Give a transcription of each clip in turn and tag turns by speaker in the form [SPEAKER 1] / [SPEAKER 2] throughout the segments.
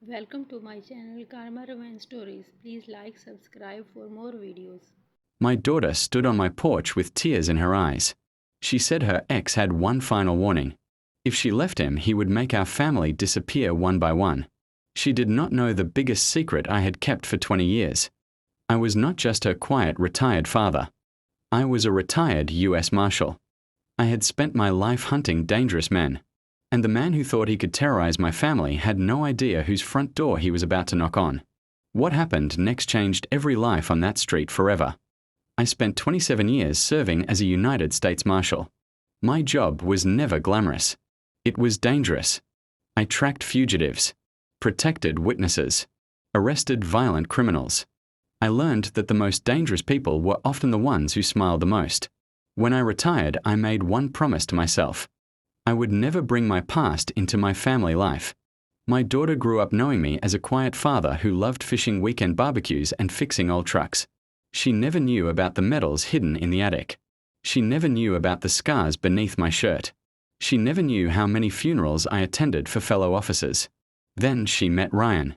[SPEAKER 1] Welcome to my channel Karmarevengestories. Please like, subscribe for more videos.
[SPEAKER 2] My daughter stood on my porch with tears in her eyes. She said her ex had one final warning. If she left him, he would make our family disappear one by one. She did not know the biggest secret I had kept for 20 years. I was not just her quiet, retired father. I was a retired US Marshal. I had spent my life hunting dangerous men. And the man who thought he could terrorize my family had no idea whose front door he was about to knock on. What happened next changed every life on that street forever. I spent 27 years serving as a United States Marshal. My job was never glamorous. It was dangerous. I tracked fugitives, protected witnesses, arrested violent criminals. I learned that the most dangerous people were often the ones who smiled the most. When I retired, I made one promise to myself. I would never bring my past into my family life. My daughter grew up knowing me as a quiet father who loved fishing weekend barbecues and fixing old trucks. She never knew about the medals hidden in the attic. She never knew about the scars beneath my shirt. She never knew how many funerals I attended for fellow officers. Then she met Ryan.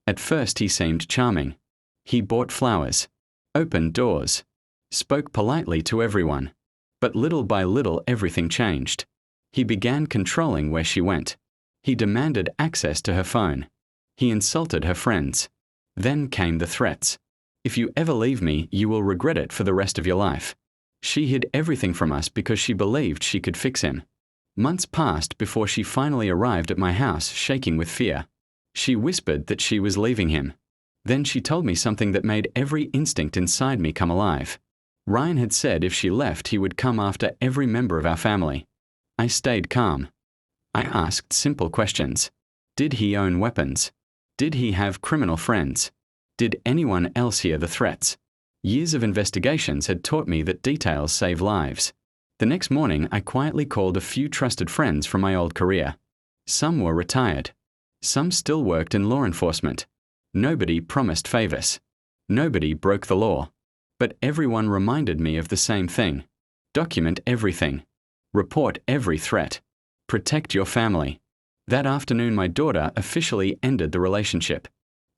[SPEAKER 2] At first he seemed charming. He bought flowers, opened doors, spoke politely to everyone. But little by little everything changed. He began controlling where she went. He demanded access to her phone. He insulted her friends. Then came the threats. If you ever leave me, you will regret it for the rest of your life. She hid everything from us because she believed she could fix him. Months passed before she finally arrived at my house shaking with fear. She whispered that she was leaving him. Then she told me something that made every instinct inside me come alive. Ryan had said if she left, he would come after every member of our family. I stayed calm. I asked simple questions. Did he own weapons? Did he have criminal friends? Did anyone else hear the threats? Years of investigations had taught me that details save lives. The next morning, I quietly called a few trusted friends from my old career. Some were retired. Some still worked in law enforcement. Nobody promised favors. Nobody broke the law. But everyone reminded me of the same thing. Document everything. Report every threat. Protect your family. That afternoon, my daughter officially ended the relationship.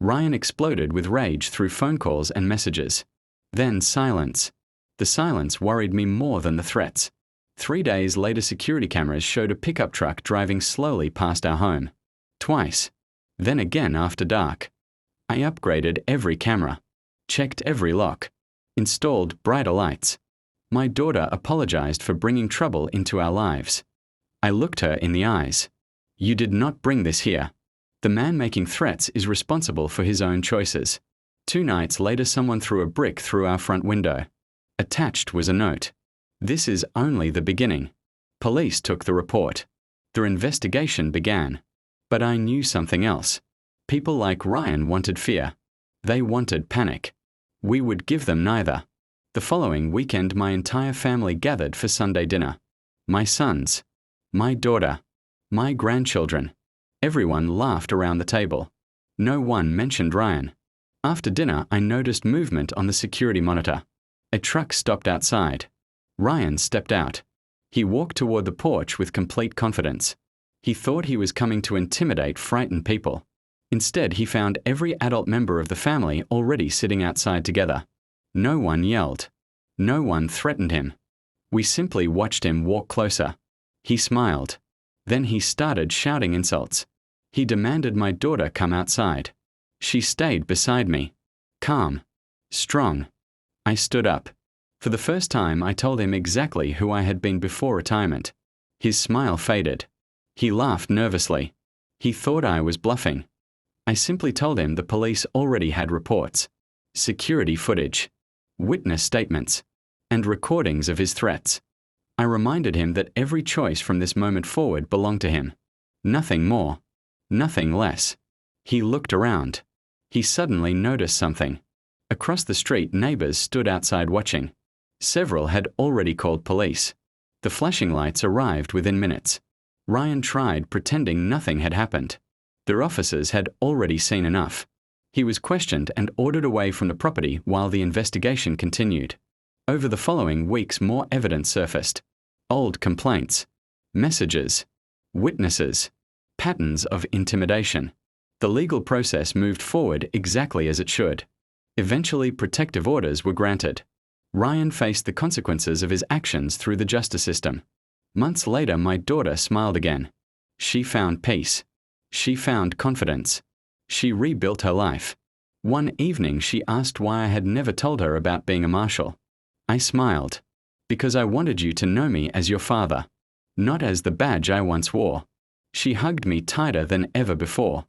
[SPEAKER 2] Ryan exploded with rage through phone calls and messages. Then silence. The silence worried me more than the threats. 3 days later, security cameras showed a pickup truck driving slowly past our home. Twice. Then again after dark. I upgraded every camera. Checked every lock. Installed brighter lights. My daughter apologized for bringing trouble into our lives. I looked her in the eyes. You did not bring this here. The man making threats is responsible for his own choices. 2 nights later, someone threw a brick through our front window. Attached was a note. This is only the beginning. Police took the report. Their investigation began. But I knew something else. People like Ryan wanted fear. They wanted panic. We would give them neither. The following weekend, my entire family gathered for Sunday dinner. My sons, my daughter, my grandchildren. Everyone laughed around the table. No one mentioned Ryan. After dinner, I noticed movement on the security monitor. A truck stopped outside. Ryan stepped out. He walked toward the porch with complete confidence. He thought he was coming to intimidate frightened people. Instead, he found every adult member of the family already sitting outside together. No one yelled. No one threatened him. We simply watched him walk closer. He smiled. Then he started shouting insults. He demanded my daughter come outside. She stayed beside me. Calm. Strong. I stood up. For the first time, I told him exactly who I had been before retirement. His smile faded. He laughed nervously. He thought I was bluffing. I simply told him the police already had reports, security footage, witness statements, and recordings of his threats. I reminded him that every choice from this moment forward belonged to him. Nothing more. Nothing less. He looked around. He suddenly noticed something. Across the street, neighbors stood outside watching. Several had already called police. The flashing lights arrived within minutes. Ryan tried pretending nothing had happened. Their officers had already seen enough. He was questioned and ordered away from the property while the investigation continued. Over the following weeks, more evidence surfaced. Old complaints, messages, witnesses, patterns of intimidation. The legal process moved forward exactly as it should. Eventually, protective orders were granted. Ryan faced the consequences of his actions through the justice system. Months later, my daughter smiled again. She found peace. She found confidence. She rebuilt her life. One evening, she asked why I had never told her about being a marshal. I smiled. Because I wanted you to know me as your father, not as the badge I once wore. She hugged me tighter than ever before.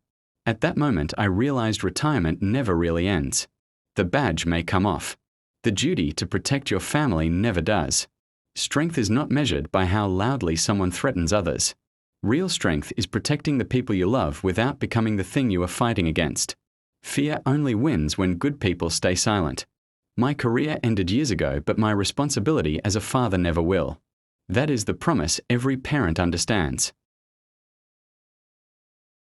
[SPEAKER 2] At that moment, I realized retirement never really ends. The badge may come off. The duty to protect your family never does. Strength is not measured by how loudly someone threatens others. Real strength is protecting the people you love without becoming the thing you are fighting against. Fear only wins when good people stay silent. My career ended years ago, but my responsibility as a father never will. That is the promise every parent understands.